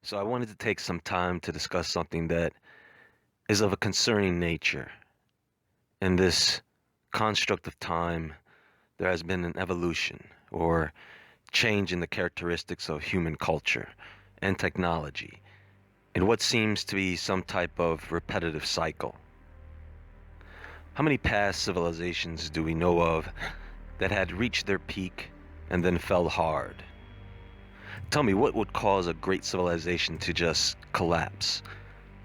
So I wanted to take some time to discuss something that is of a concerning nature. In this construct of time, there has been an evolution or change in the characteristics of human culture and technology in what seems to be some type of repetitive cycle. How many past civilizations do we know of that had reached their peak and then fell hard? Tell me, what would cause a great civilization to just collapse?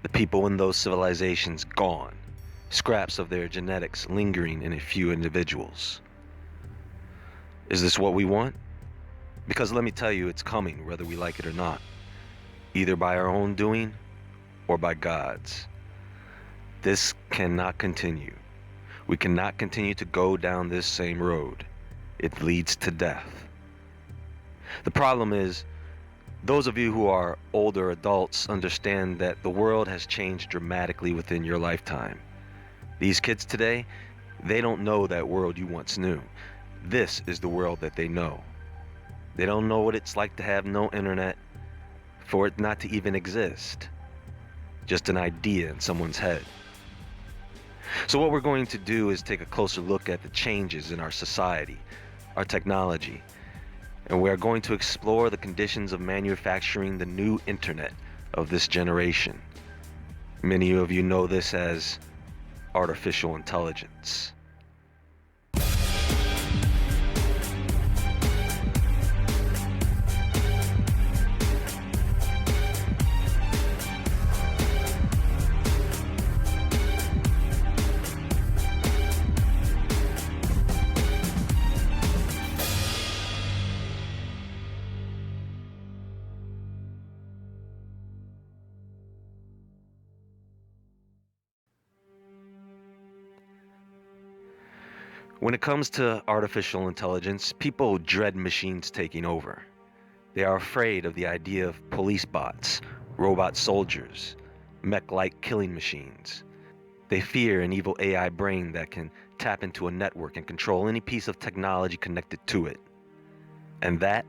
The people in those civilizations gone, scraps of their genetics lingering in a few individuals. Is this what we want? Because let me tell you, it's coming whether we like it or not, either by our own doing or by God's. This cannot continue. We cannot continue to go down this same road. It leads to death. The problem is, those of you who are older adults understand that the world has changed dramatically within your lifetime. These kids today, they don't know that world you once knew. This is the world that they know. They don't know what it's like to have no internet, for it not to even exist. Just an idea in someone's head. So what we're going to do is take a closer look at the changes in our society, our technology, and we are going to explore the conditions of manufacturing the new internet of this generation. Many of you know this as artificial intelligence. When it comes to artificial intelligence, people dread machines taking over. They are afraid of the idea of police bots, robot soldiers, mech-like killing machines. They fear an evil AI brain that can tap into a network and control any piece of technology connected to it. And that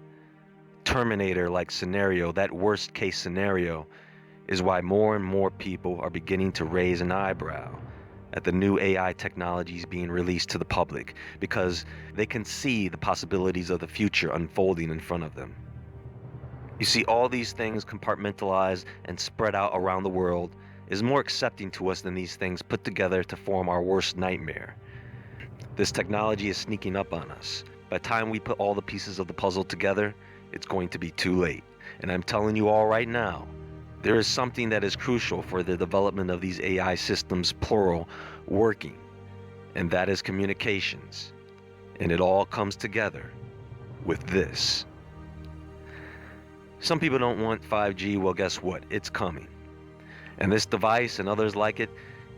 Terminator-like scenario, that worst-case scenario, is why more and more people are beginning to raise an eyebrow at the new AI technologies being released to the public, because they can see the possibilities of the future unfolding in front of them. You see, all these things compartmentalized and spread out around the world is more accepting to us than these things put together to form our worst nightmare. This technology is sneaking up on us. By the time we put all the pieces of the puzzle together, it's going to be too late. And I'm telling you all right now, there is something that is crucial for the development of these AI systems, plural, working, and that is communications. And it all comes together with this. Some people don't want 5G. Well, guess what? It's coming. And this device and others like it,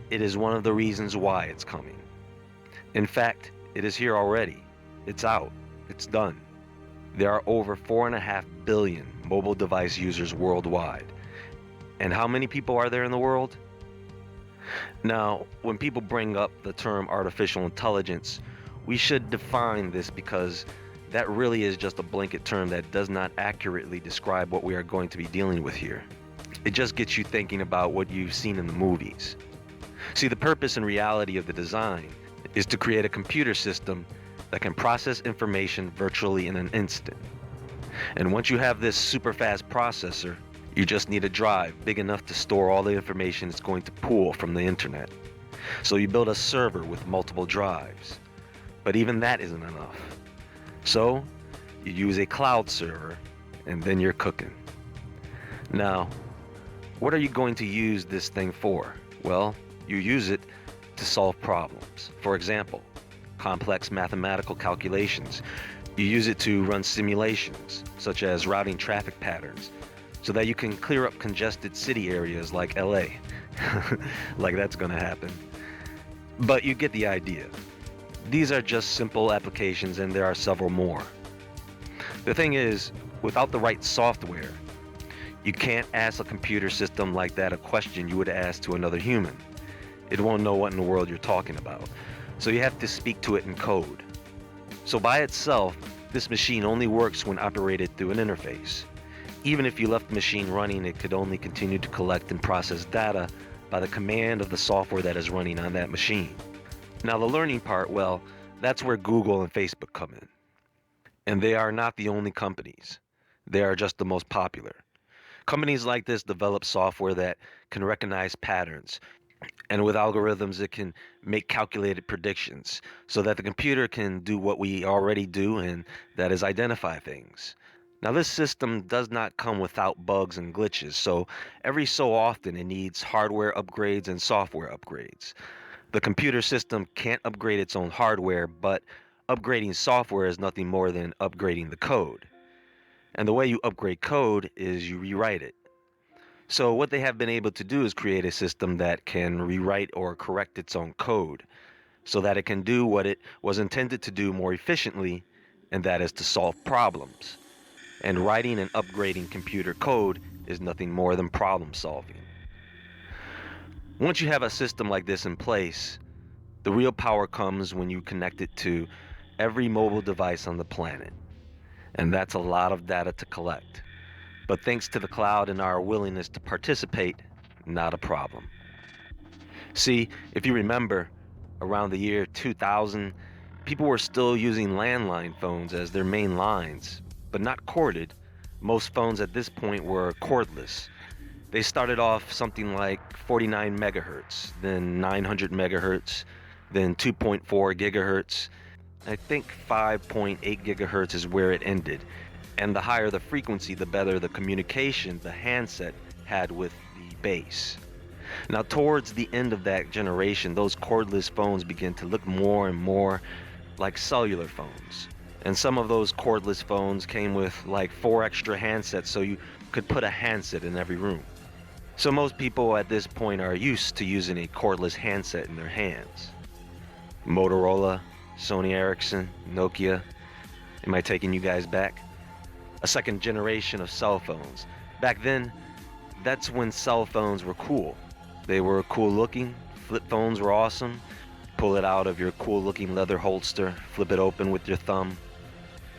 it is one of the reasons why it's coming. In fact, it is here already. It's out. It's done. There are over 4.5 billion mobile device users worldwide. And how many people are there in the world? Now, when people bring up the term artificial intelligence, we should define this, because that really is just a blanket term that does not accurately describe what we are going to be dealing with here. It just gets you thinking about what you've seen in the movies. See, the purpose and reality of the design is to create a computer system that can process information virtually in an instant. And once you have this super fast processor, you just need a drive big enough to store all the information it's going to pull from the internet. So you build a server with multiple drives. But even that isn't enough. So you use a cloud server, and then you're cooking. Now, what are you going to use this thing for? Well, you use it to solve problems. For example, complex mathematical calculations. You use it to run simulations, such as routing traffic patterns, so that you can clear up congested city areas like LA. Like that's gonna happen. But you get the idea. These are just simple applications, and there are several more. The thing is, without the right software, you can't ask a computer system like that a question you would ask to another human. It won't know what in the world you're talking about. So you have to speak to it in code. So by itself, this machine only works when operated through an interface. Even if you left the machine running, it could only continue to collect and process data by the command of the software that is running on that machine. Now, the learning part, well, that's where Google and Facebook come in. And they are not the only companies. They are just the most popular. Companies like this develop software that can recognize patterns, and with algorithms, it can make calculated predictions so that the computer can do what we already do, and that is identify things. Now, this system does not come without bugs and glitches, so every so often it needs hardware upgrades and software upgrades. The computer system can't upgrade its own hardware, but upgrading software is nothing more than upgrading the code. And the way you upgrade code is you rewrite it. So what they have been able to do is create a system that can rewrite or correct its own code so that it can do what it was intended to do more efficiently, and that is to solve problems. And writing and upgrading computer code is nothing more than problem solving. Once you have a system like this in place, the real power comes when you connect it to every mobile device on the planet. And that's a lot of data to collect. But thanks to the cloud and our willingness to participate, not a problem. See, if you remember, around the year 2000, people were still using landline phones as their main lines, but not corded. Most phones at this point were cordless. They started off something like 49 megahertz, then 900 megahertz, then 2.4 gigahertz. I think 5.8 gigahertz is where it ended. And the higher the frequency, the better the communication the handset had with the base. Now, towards the end of that generation, those cordless phones began to look more and more like cellular phones. And some of those cordless phones came with like 4 extra handsets, so you could put a handset in every room. So most people at this point are used to using a cordless handset in their hands. Motorola, Sony Ericsson, Nokia. Am I taking you guys back? A second generation of cell phones. Back then, that's when cell phones were cool. They were cool looking. Flip phones were awesome. Pull it out of your cool looking leather holster, flip it open with your thumb,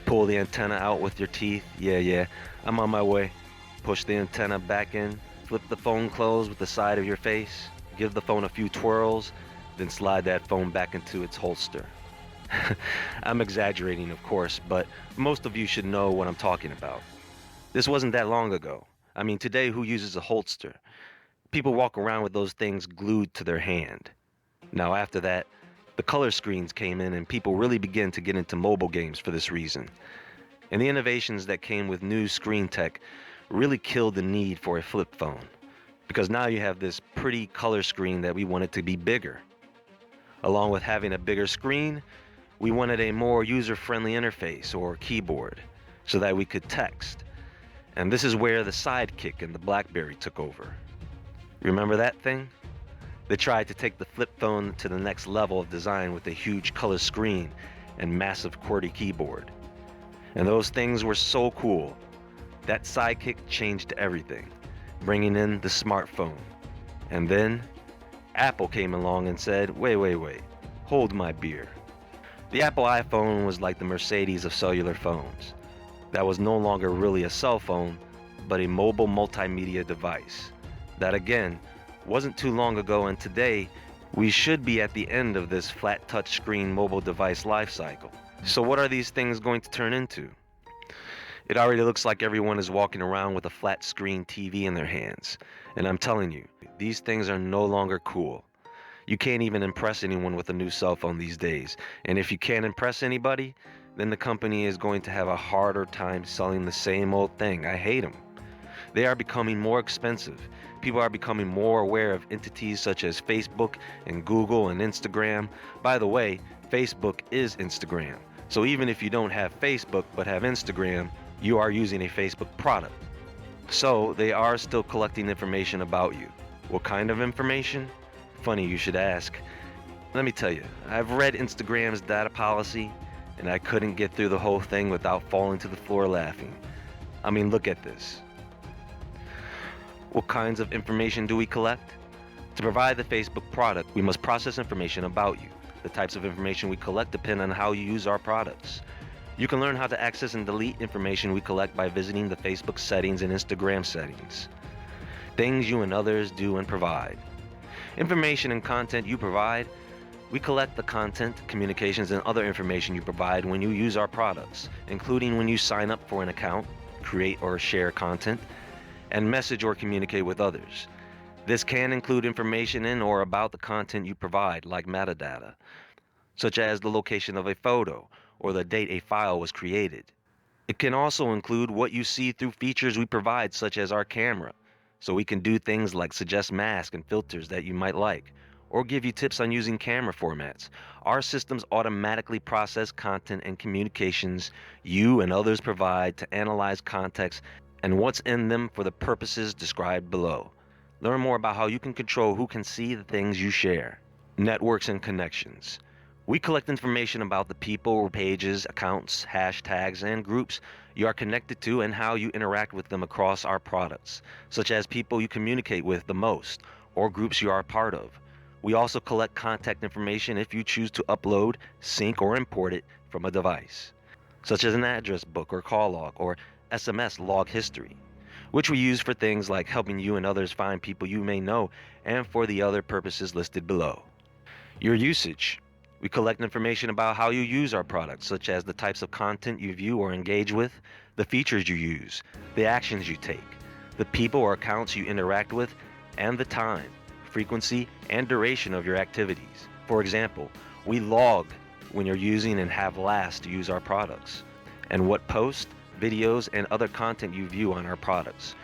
pull the antenna out with your teeth. Yeah, I'm on my way. Push the antenna back in, flip the phone closed with the side of your face, give the phone a few twirls, then slide that phone back into its holster. I'm exaggerating, of course, but most of you should know what I'm talking about. This wasn't that long ago. I mean, today, who uses a holster? People walk around with those things glued to their hand. Now, after that, the color screens came in and people really began to get into mobile games for this reason. And the innovations that came with new screen tech really killed the need for a flip phone, because now you have this pretty color screen that we want it to be bigger. Along with having a bigger screen, we wanted a more user-friendly interface or keyboard so that we could text. And this is where the Sidekick and the BlackBerry took over. Remember that thing? They tried to take the flip phone to the next level of design with a huge color screen and massive QWERTY keyboard. And those things were so cool. That Sidekick changed everything, bringing in the smartphone. And then Apple came along and said, wait, hold my beer. The Apple iPhone was like the Mercedes of cellular phones. That was no longer really a cell phone, but a mobile multimedia device. That again, wasn't too long ago, and today, we should be at the end of this flat touchscreen mobile device life cycle. So what are these things going to turn into? It already looks like everyone is walking around with a flat screen TV in their hands. And I'm telling you, these things are no longer cool. You can't even impress anyone with a new cell phone these days. And if you can't impress anybody, then the company is going to have a harder time selling the same old thing. I hate them. They are becoming more expensive. People are becoming more aware of entities such as Facebook and Google and Instagram. By the way, Facebook is Instagram. So even if you don't have Facebook but have Instagram, you are using a Facebook product. So they are still collecting information about you. What kind of information? Funny you should ask. Let me tell you, I've read Instagram's data policy, and I couldn't get through the whole thing without falling to the floor laughing. I mean, look at this. What kinds of information do we collect? To provide the Facebook product, we must process information about you. The types of information we collect depend on how you use our products. You can learn how to access and delete information we collect by visiting the Facebook settings and Instagram settings. Things you and others do and provide. Information and content you provide. We collect the content, communications, and other information you provide when you use our products, including when you sign up for an account, create or share content, and message or communicate with others. This can include information in or about the content you provide, like metadata, such as the location of a photo or the date a file was created. It can also include what you see through features we provide, such as our camera, so we can do things like suggest masks and filters that you might like, or give you tips on using camera formats. Our systems automatically process content and communications you and others provide to analyze context and what's in them for the purposes described below. Learn more about how you can control who can see the things you share. Networks and connections. We collect information about the people, pages, accounts, hashtags, and groups you are connected to and how you interact with them across our products, such as people you communicate with the most or groups you are a part of. We also collect contact information if you choose to upload, sync, or import it from a device, such as an address book or call log or SMS log history, which we use for things like helping you and others find people you may know and for the other purposes listed below. Your usage. We collect information about how you use our products, such as the types of content you view or engage with, the features you use, the actions you take, the people or accounts you interact with, and the time, frequency, and duration of your activities. For example, we log when you're using and have last used our products, and what posts, videos, and other content you view on our products.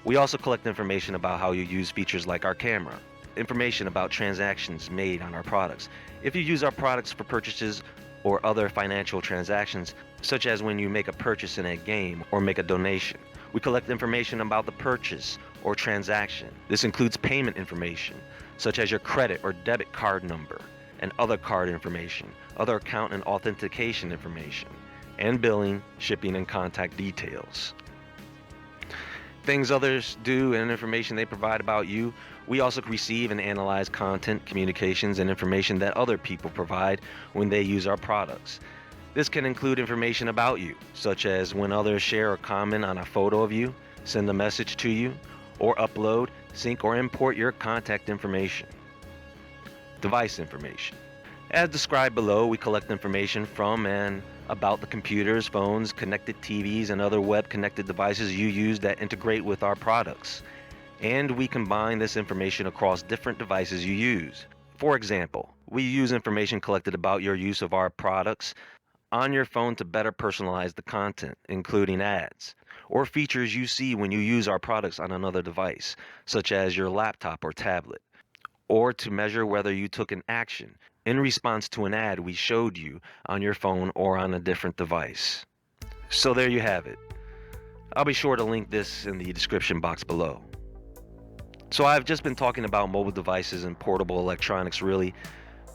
We also collect information about how you use features like our camera, information about transactions made on our products, if you use our products for purchases or other financial transactions, such as when you make a purchase in a game or make a donation. We collect information about the purchase or transaction. This includes payment information, such as your credit or debit card number, and other card information, other account and authentication information, and billing, shipping, and contact details. Things others do and information they provide about you. We also receive and analyze content, communications, and information that other people provide when they use our products. This can include information about you, such as when others share or comment on a photo of you, send a message to you, or upload, sync, or import your contact information. Device information. As described below, we collect information from and about the computers, phones, connected TVs, and other web-connected devices you use that integrate with our products. And we combine this information across different devices you use. For example, we use information collected about your use of our products on your phone to better personalize the content, including ads, or features you see when you use our products on another device, such as your laptop or tablet, or to measure whether you took an action in response to an ad we showed you on your phone or on a different device. So there you have it. I'll be sure to link this in the description box below. So I've just been talking about mobile devices and portable electronics really,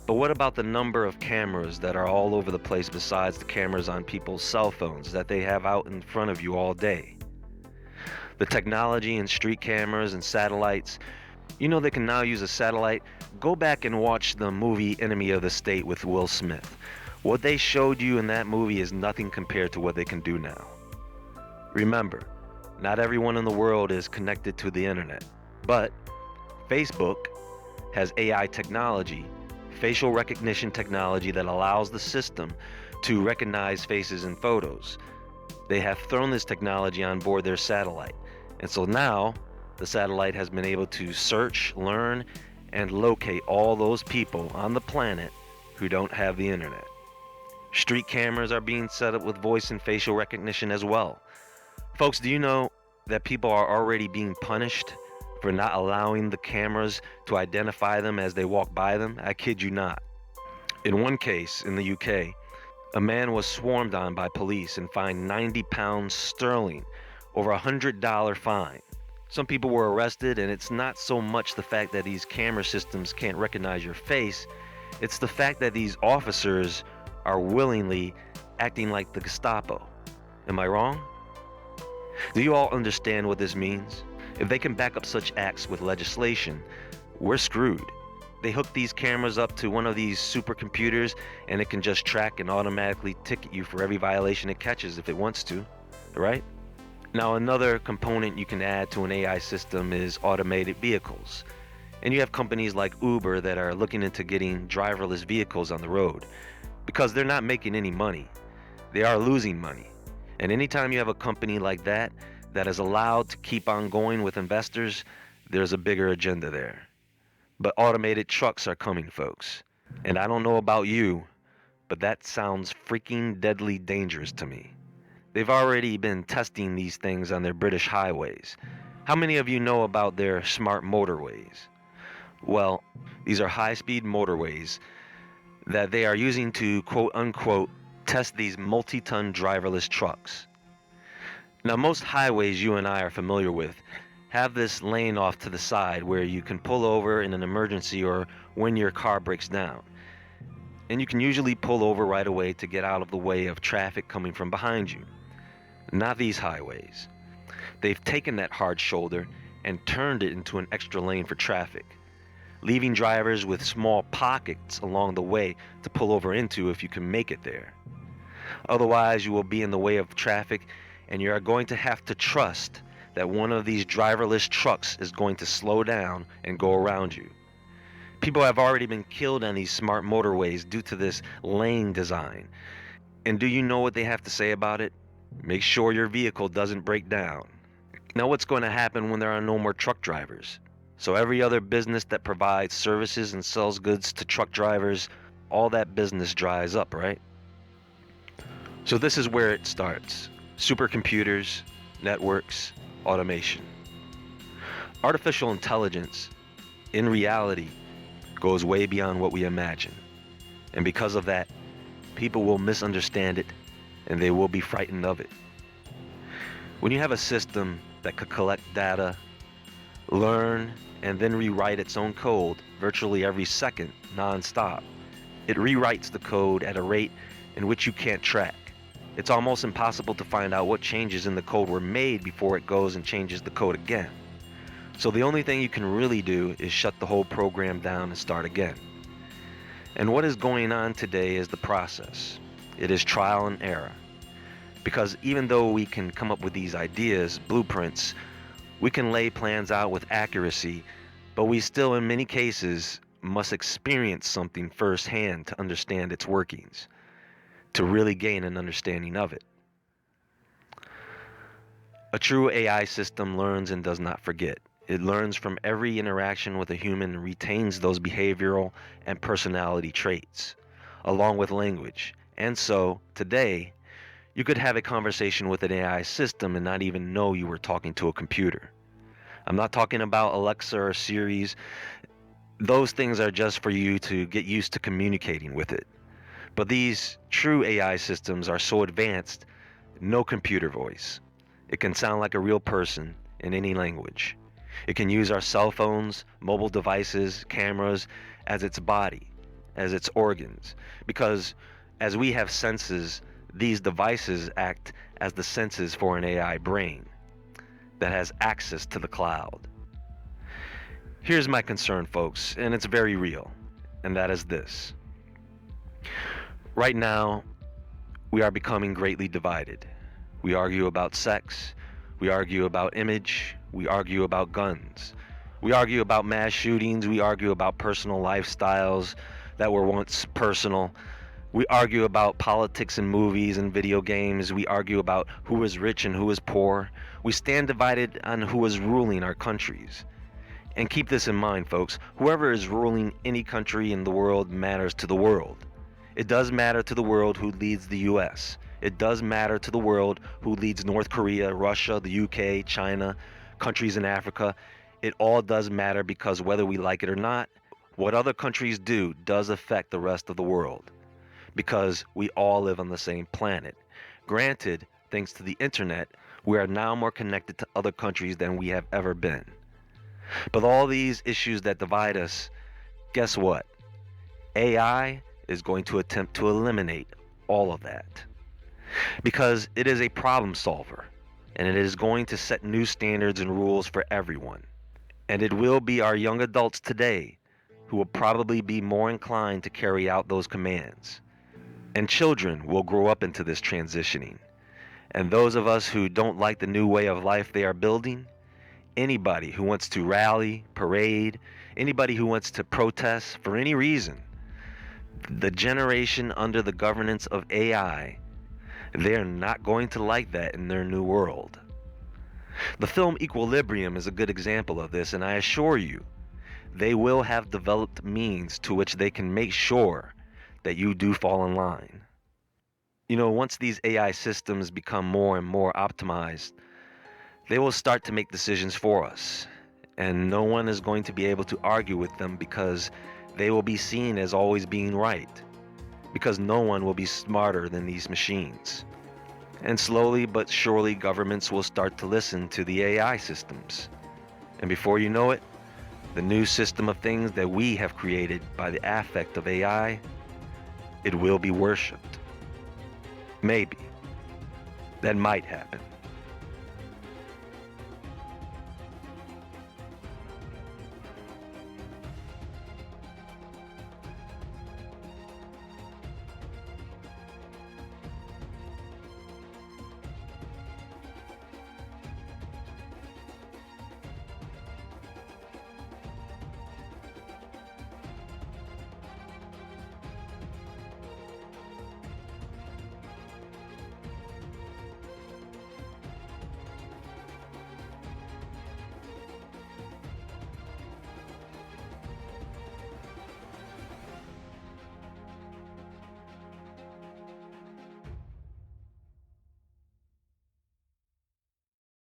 but what about the number of cameras that are all over the place besides the cameras on people's cell phones that they have out in front of you all day? The technology in street cameras and satellites. You know they can now use a satellite. Go back and watch the movie Enemy of the State with Will Smith. What they showed you in that movie is nothing compared to what they can do now. Remember, not everyone in the world is connected to the internet, but Facebook has AI technology, facial recognition technology that allows the system to recognize faces in photos. They have thrown this technology on board their satellite, and so now the satellite has been able to search, learn, and locate all those people on the planet who don't have the internet. Street cameras are being set up with voice and facial recognition as well. Folks, do you know that people are already being punished for not allowing the cameras to identify them as they walk by them? I kid you not. In one case in the UK, a man was swarmed on by police and fined £90 sterling, over $100 fine. Some people were arrested, and it's not so much the fact that these camera systems can't recognize your face, it's the fact that these officers are willingly acting like the Gestapo. Am I wrong? Do you all understand what this means? If they can back up such acts with legislation, we're screwed. They hook these cameras up to one of these supercomputers, and it can just track and automatically ticket you for every violation it catches if it wants to, right? Now, another component you can add to an AI system is automated vehicles. And you have companies like Uber that are looking into getting driverless vehicles on the road because they're not making any money. They are losing money. And anytime you have a company like that that is allowed to keep on going with investors, there's a bigger agenda there. But automated trucks are coming, folks. And I don't know about you, but that sounds freaking deadly dangerous to me. They've already been testing these things on their British highways. How many of you know about their smart motorways? Well, these are high-speed motorways that they are using to quote-unquote test these multi-ton driverless trucks. Now, most highways you and I are familiar with have this lane off to the side where you can pull over in an emergency or when your car breaks down. And you can usually pull over right away to get out of the way of traffic coming from behind you. Not these highways. They've taken that hard shoulder and turned it into an extra lane for traffic, leaving drivers with small pockets along the way to pull over into if you can make it there. Otherwise, you will be in the way of traffic, and you are going to have to trust that one of these driverless trucks is going to slow down and go around you. People have already been killed on these smart motorways due to this lane design. And do you know what they have to say about it? Make sure your vehicle doesn't break down. Now, what's going to happen when there are no more truck drivers? So every other business that provides services and sells goods to truck drivers, all that business dries up, right? So this is where it starts. Supercomputers, networks, automation. Artificial intelligence, in reality, goes way beyond what we imagine. And because of that, people will misunderstand it and they will be frightened of it. When you have a system that could collect data, learn, and then rewrite its own code virtually every second, non-stop, it rewrites the code at a rate in which you can't track. It's almost impossible to find out what changes in the code were made before it goes and changes the code again. So the only thing you can really do is shut the whole program down and start again. And what is going on today is the process. It is trial and error. Because even though we can come up with these ideas, blueprints, we can lay plans out with accuracy, but we still in many cases must experience something firsthand to understand its workings, to really gain an understanding of it. A true AI system learns and does not forget. It learns from every interaction with a human and retains those behavioral and personality traits, along with language. And so, today, you could have a conversation with an AI system and not even know you were talking to a computer. I'm not talking about Alexa or Siri's. Those things are just for you to get used to communicating with it. But these true AI systems are so advanced, no computer voice. It can sound like a real person in any language. It can use our cell phones, mobile devices, cameras as its body, as its organs. Because as we have senses, these devices act as the senses for an AI brain that has access to the cloud. Here's my concern, folks, and it's very real, and that is this. Right now, we are becoming greatly divided. We argue about sex, we argue about image, we argue about guns, we argue about mass shootings, we argue about personal lifestyles that were once personal. We argue about politics and movies and video games. We argue about who is rich and who is poor. We stand divided on who is ruling our countries. And keep this in mind, folks. Whoever is ruling any country in the world matters to the world. It does matter to the world who leads the US. It does matter to the world who leads North Korea, Russia, the UK, China, countries in Africa. It all does matter because whether we like it or not, what other countries do does affect the rest of the world. Because we all live on the same planet. Granted, thanks to the internet, we are now more connected to other countries than we have ever been. But all these issues that divide us, guess what? AI is going to attempt to eliminate all of that. Because it is a problem solver, and it is going to set new standards and rules for everyone. And it will be our young adults today who will probably be more inclined to carry out those commands. And children will grow up into this transitioning. And those of us who don't like the new way of life they are building, anybody who wants to rally, parade, anybody who wants to protest for any reason, the generation under the governance of AI, they're not going to like that in their new world. The film Equilibrium is a good example of this, and I assure you, they will have developed means to which they can make sure that you do fall in line. You know, once these AI systems become more and more optimized, they will start to make decisions for us, and no one is going to be able to argue with them because they will be seen as always being right, because no one will be smarter than these machines. And slowly but surely governments will start to listen to the AI systems. And before you know it, the new system of things that we have created by the affect of AI, it will be worshipped. Maybe. That might happen.